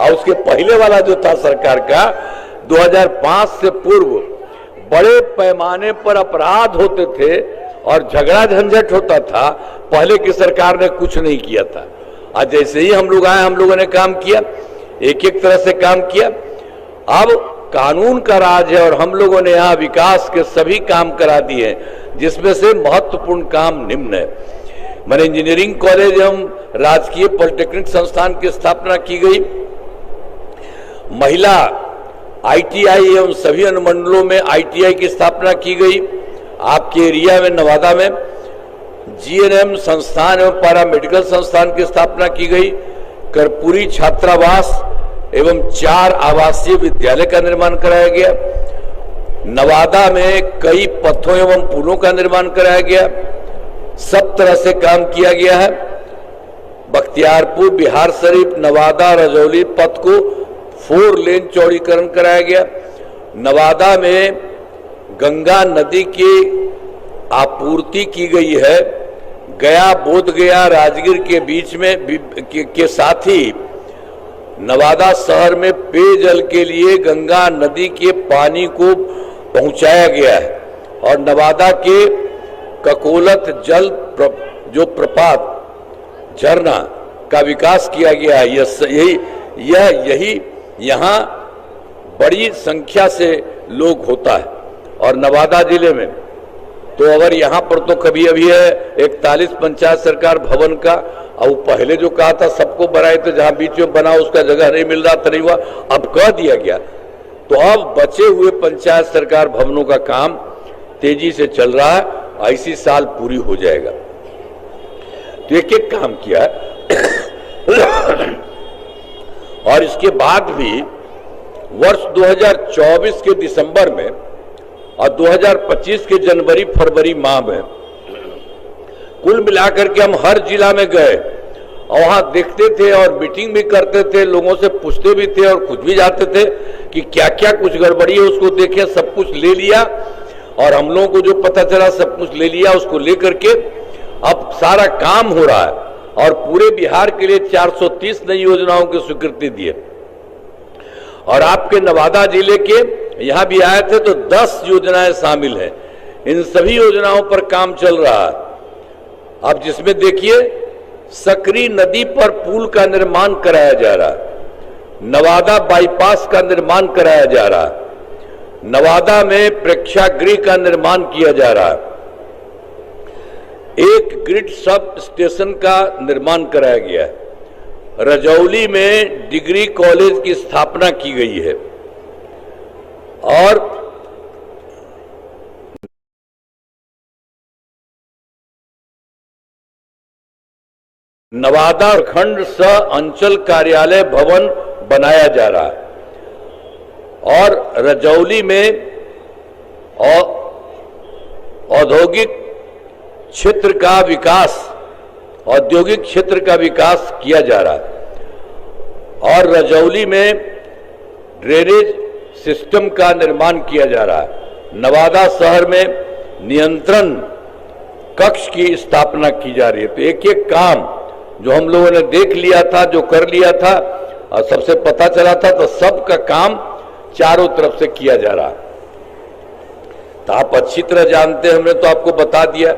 और उसके पहले वाला जो था सरकार का 2005 से पूर्व बड़े पैमाने पर अपराध होते थे और झगड़ा झंझट होता था। पहले की सरकार ने कुछ नहीं किया था। आज जैसे ही हम लोग आए, हम लोगों ने काम किया, एक एक तरह से काम किया। अब कानून का राज है और हम लोगों ने यहाँ विकास के सभी काम करा दिए हैं, जिसमें से महत्वपूर्ण काम निम्न है। मैंने इंजीनियरिंग कॉलेज एवं राजकीय पॉलिटेक्निक संस्थान की स्थापना की गई। महिला ITI एवं सभी अनुमंडलों में ITI की स्थापना की गई। आपके एरिया में नवादा में GNM संस्थान एवं पैरामेडिकल संस्थान की स्थापना की गई। कर्पूरी छात्रावास एवं 4 आवासीय विद्यालय का निर्माण कराया गया। नवादा में कई पथों एवं पुलों का निर्माण कराया गया। सब तरह से काम किया गया है। बख्तियारपुर, बिहार शरीफ, नवादा, रजौली पथ को 4 लेन चौड़ीकरण कराया गया। नवादा में गंगा नदी की आपूर्ति की गई है। गया, बोधगया, राजगीर के बीच में के साथ ही नवादा शहर में पेयजल के लिए गंगा नदी के पानी को पहुंचाया गया है। और नवादा के ककोलत जल जो प्रपात झरना का विकास किया गया है। यही यहाँ बड़ी संख्या से लोग होता है। और नवादा जिले में तो अगर यहाँ पर तो कभी अभी है 41 पंचायत सरकार भवन का, और पहले जो कहा था सबको बनाए थे, जहाँ बीच में बना उसका जगह नहीं मिल रहा था, नहीं हुआ, अब कह दिया गया। तो अब बचे हुए पंचायत सरकार भवनों का काम तेजी से चल रहा है, इसी साल पूरी हो जाएगा। तो एक एक काम किया और इसके बाद भी वर्ष 2024 के दिसंबर में और 2025 के जनवरी फरवरी माह में कुल मिलाकर के हम हर जिला में गए और वहां देखते थे और मीटिंग भी करते थे, लोगों से पूछते भी थे और कुछ भी जाते थे कि क्या क्या कुछ गड़बड़ी है उसको देखें। सब कुछ ले लिया और हम लोगों को जो पता चला सब कुछ ले लिया, उसको लेकर के अब सारा काम हो रहा है। और पूरे बिहार के लिए 430 नई योजनाओं की स्वीकृति दी है। और आपके नवादा जिले के यहां भी आए थे तो 10 योजनाएं शामिल हैं। इन सभी योजनाओं पर काम चल रहा है। अब जिसमें देखिए सकरी नदी पर पुल का निर्माण कराया जा रहा है, नवादा बाईपास का निर्माण कराया जा रहा है, नवादा में प्रेक्षागृह का निर्माण किया जा रहा है, एक ग्रिड सब स्टेशन का निर्माण कराया गया है, रजौली में डिग्री कॉलेज की स्थापना की गई है और नवादा खंड सह अंचल कार्यालय भवन बनाया जा रहा है और रजौली में औद्योगिक क्षेत्र का विकास, औद्योगिक क्षेत्र का विकास किया जा रहा है और रजौली में ड्रेनेज सिस्टम का निर्माण किया जा रहा है। नवादा शहर में नियंत्रण कक्ष की स्थापना की जा रही है। तो एक एक काम जो हम लोगों ने देख लिया था, जो कर लिया था और सबसे पता चला था, तो सबका काम चारों तरफ से किया जा रहा है। तो आप अच्छी तरह जानते हैं, हमने तो आपको बता दिया।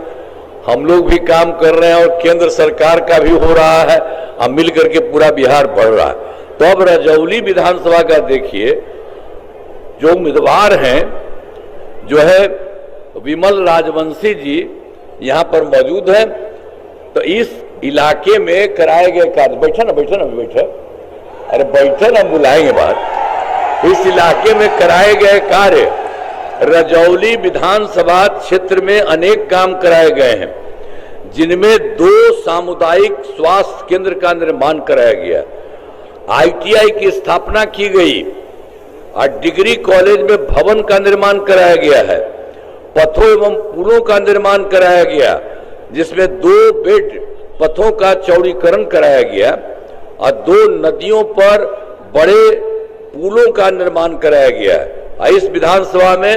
हम लोग भी काम कर रहे हैं और केंद्र सरकार का भी हो रहा है, अब मिल करके पूरा बिहार बढ़ रहा है। तो अब रजौली विधानसभा का देखिए, जो उम्मीदवार हैं जो है विमल राजवंशी जी यहाँ पर मौजूद हैं। तो इस इलाके में कराए गए कार्य, बैठे ना बैठे, अरे बैठे ना, बुलाएंगे बात। इस इलाके में कराए गए कार्य, रजौली विधानसभा क्षेत्र में अनेक काम कराए गए हैं, जिनमें 2 सामुदायिक स्वास्थ्य केंद्र का निर्माण कराया गया, ITI की स्थापना की गई और डिग्री कॉलेज में भवन का निर्माण कराया गया है, पथों एवं पुलों का निर्माण कराया गया, जिसमें 2 बेड पथों का चौड़ीकरण कराया गया और 2 नदियों पर बड़े पुलों का निर्माण कराया गया है। इस विधानसभा में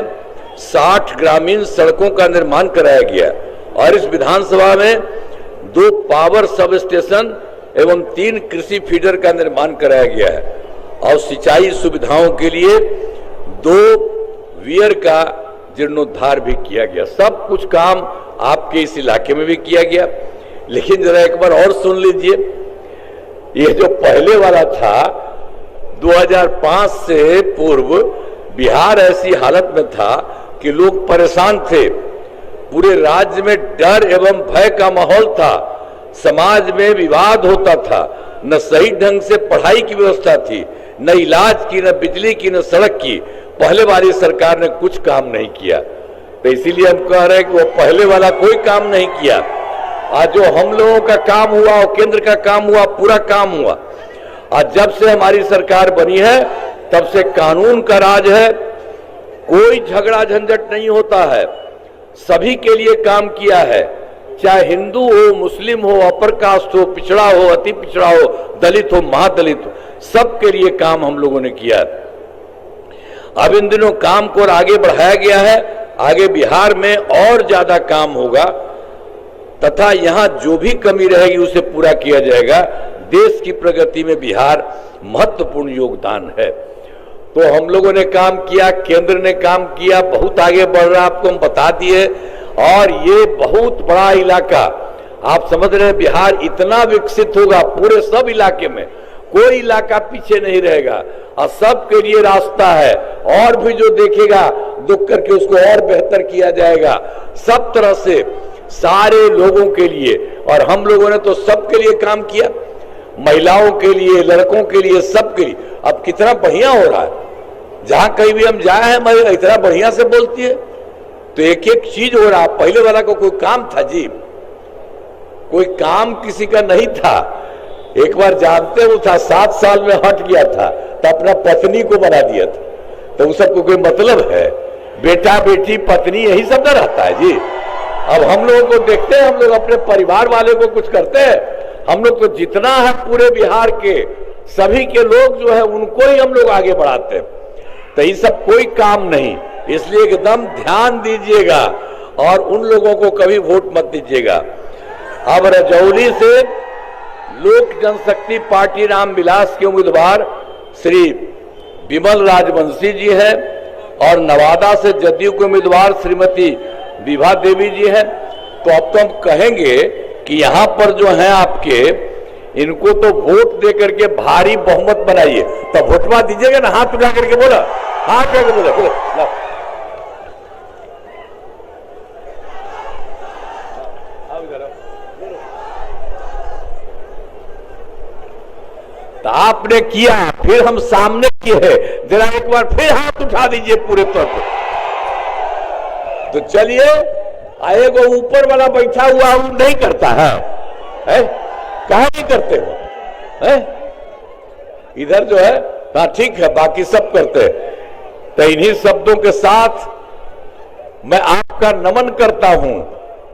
60 ग्रामीण सड़कों का निर्माण कराया गया और इस विधानसभा में 2 पावर सब स्टेशन एवं 3 कृषि फीडर का निर्माण कराया गया है और सिंचाई सुविधाओं के लिए 2 वीयर का जीर्णोद्धार भी किया गया। सब कुछ काम आपके इस इलाके में भी किया गया। लेकिन जरा एक बार और सुन लीजिए, ये जो पहले वाला था 2005 से पूर्व बिहार ऐसी हालत में था कि लोग परेशान थे, पूरे राज्य में डर एवं भय का माहौल था, समाज में विवाद होता था, न सही ढंग से पढ़ाई की व्यवस्था थी, न इलाज की, न बिजली की, न सड़क की। पहले वाली सरकार ने कुछ काम नहीं किया। तो इसीलिए हम कह रहे हैं कि वो पहले वाला कोई काम नहीं किया। आज जो हम लोगों का काम हुआ और केंद्र का काम हुआ, पूरा काम हुआ। आज जब से हमारी सरकार बनी है तब से कानून का राज है, कोई झगड़ा झंझट नहीं होता है, सभी के लिए काम किया है, चाहे हिंदू हो, मुस्लिम हो, अपर कास्ट हो, पिछड़ा हो, अति पिछड़ा हो, दलित हो, महादलित हो, सबके लिए काम हम लोगों ने किया। अब इन दिनों काम को आगे बढ़ाया गया है, आगे बिहार में और ज्यादा काम होगा तथा यहां जो भी कमी रहेगी उसे पूरा किया जाएगा। देश की प्रगति में बिहार महत्वपूर्ण योगदान है। तो हम लोगों ने काम किया, केंद्र ने काम किया, बहुत आगे बढ़ रहा, आपको हम बता दिए। और ये बहुत बड़ा इलाका, आप समझ रहे हैं, बिहार इतना विकसित होगा पूरे सब इलाके में, कोई इलाका पीछे नहीं रहेगा और सबके लिए रास्ता है। और भी जो देखेगा दुख करके उसको और बेहतर किया जाएगा, सब तरह से सारे लोगों के लिए। और हम लोगों ने तो सबके लिए काम किया, महिलाओं के लिए, लड़कों के लिए, सबके लिए। अब कितना बढ़िया हो रहा है, जहां कहीं भी हम जाए हैं महिला इतना बढ़िया से बोलती है। तो एक एक चीज हो रहा। पहले वाला को कोई काम था जी, कोई काम किसी का नहीं था। एक बार जानते हो था, 7 साल में हट गया था तो अपना पत्नी को बना दिया था। तो उस सबको कोई मतलब है? बेटा बेटी पत्नी यही सब ना रहता है जी। अब हम लोगों को देखते हैं, हम लोग अपने परिवार वाले को कुछ करते हैं, हम लोग तो जितना है पूरे बिहार के सभी के लोग जो है उनको ही हम लोग आगे बढ़ाते हैं। तो ये सब कोई काम नहीं, इसलिए एकदम ध्यान दीजिएगा और उन लोगों को कभी वोट मत दीजिएगा। अब रजौली से लोक जनशक्ति पार्टी रामविलास के उम्मीदवार श्री विमल राजवंशी जी हैं और नवादा से जदयू के उम्मीदवार श्रीमती विभा देवी जी हैं। तो अब तो हम कहेंगे कि यहाँ पर जो है आपके, इनको तो वोट दे करके भारी बहुमत बनाइए। तो वोटवा दीजिएगा ना, हाथ उठा करके बोला, हाथ उठा करके बोला। तो आपने किया, फिर हम सामने किए हैं, जरा एक बार फिर हाथ उठा दीजिए पूरे तौर पर। तो चलिए, आएगा ऊपर वाला बैठा हुआ वो नहीं करता है, कहा नहीं करते हो है? इधर जो है हाँ ठीक है, बाकी सब करते हैं। तो इन्हीं शब्दों के साथ मैं आपका नमन करता हूं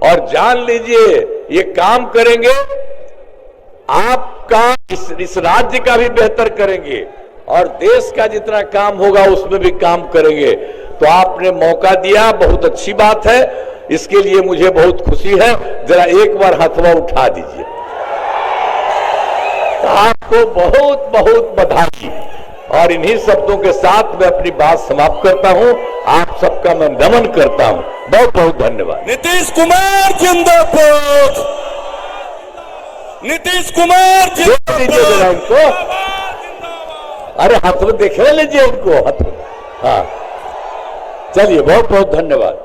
और जान लीजिए ये काम करेंगे, आपका इस राज्य का भी बेहतर करेंगे और देश का जितना काम होगा उसमें भी काम करेंगे। तो आपने मौका दिया, बहुत अच्छी बात है, इसके लिए मुझे बहुत खुशी है। जरा एक बार हथवा उठा दीजिए। आपको बहुत बहुत बधाई। और इन्हीं शब्दों के साथ मैं अपनी बात समाप्त करता हूं। आप सबका मैं नमन करता हूं। बहुत बहुत धन्यवाद। नीतीश कुमार जिंदाबाद, नीतीश कुमार जिंदाबाद। इनको अरे हाथ में देखने लीजिए इनको, हाथ। हाँ चलिए, बहुत बहुत धन्यवाद।